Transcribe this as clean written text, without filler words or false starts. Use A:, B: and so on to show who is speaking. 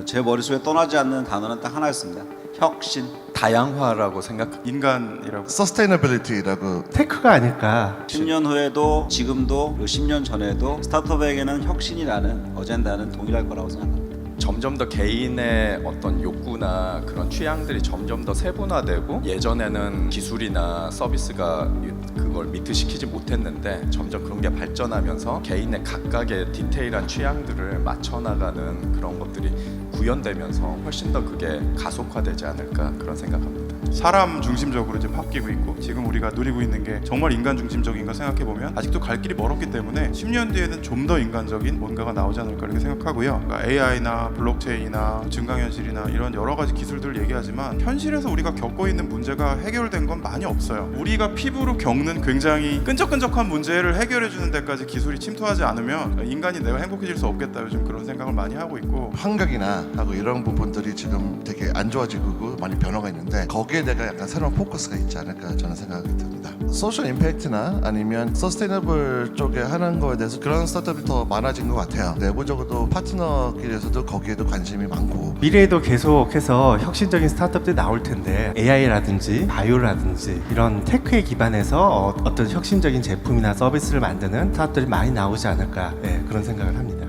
A: 제 머릿속에 떠나지 않는 단어는 딱 하나였습니다. 혁신.
B: 다양화라고 생각.
C: 인간이라고.
D: 서스테이너빌리티라고.
E: 테크가 아닐까.
A: 10년 후에도 지금도 그리고 10년 전에도 스타트업에게는 혁신이라는 어젠다는 동일할 거라고 생각합니다.
B: 점점 더 개인의 어떤 욕구나 그런 취향들이 점점 더 세분화되고, 예전에는 기술이나 서비스가 그걸 미트시키지 못했는데 점점 그런 게 발전하면서 개인의 각각의 디테일한 취향들을 맞춰나가는 그런 것들이 구현되면서 훨씬 더 그게 가속화되지 않을까, 그런 생각합니다.
C: 사람 중심적으로 이제 바뀌고 있고, 지금 우리가 누리고 있는 게 정말 인간 중심적인가 생각해 보면 아직도 갈 길이 멀었기 때문에 10년 뒤에는 좀 더 인간적인 뭔가가 나오지 않을까 이렇게 생각하고요. 그러니까 AI나 블록체인이나 증강현실이나 이런 여러 가지 기술들을 얘기하지만 현실에서 우리가 겪고 있는 문제가 해결된 건 많이 없어요. 우리가 피부로 겪는 굉장히 끈적끈적한 문제를 해결해 주는 데까지 기술이 침투하지 않으면 인간이 내가 행복해질 수 없겠다, 요즘 그런 생각을 많이 하고 있고.
D: 환경이나 하고 이런 부분들이 지금 되게 안 좋아지고 많이 변화가 있는데 거기에 내가 약간 새로운 포커스가 있지 않을까 저는 생각이 듭니다. 소셜 임팩트나 아니면 서스테이너블 쪽에 하는 거에 대해서 그런 스타트업이 더 많아진 것 같아요. 내부적으로도 파트너끼리에서도 거기에도 관심이 많고.
E: 미래에도 계속해서 혁신적인 스타트업들이 나올 텐데 AI라든지 바이오라든지 이런 테크에 기반해서 어떤 혁신적인 제품이나 서비스를 만드는 스타트업들이 많이 나오지 않을까, 그런 생각을 합니다.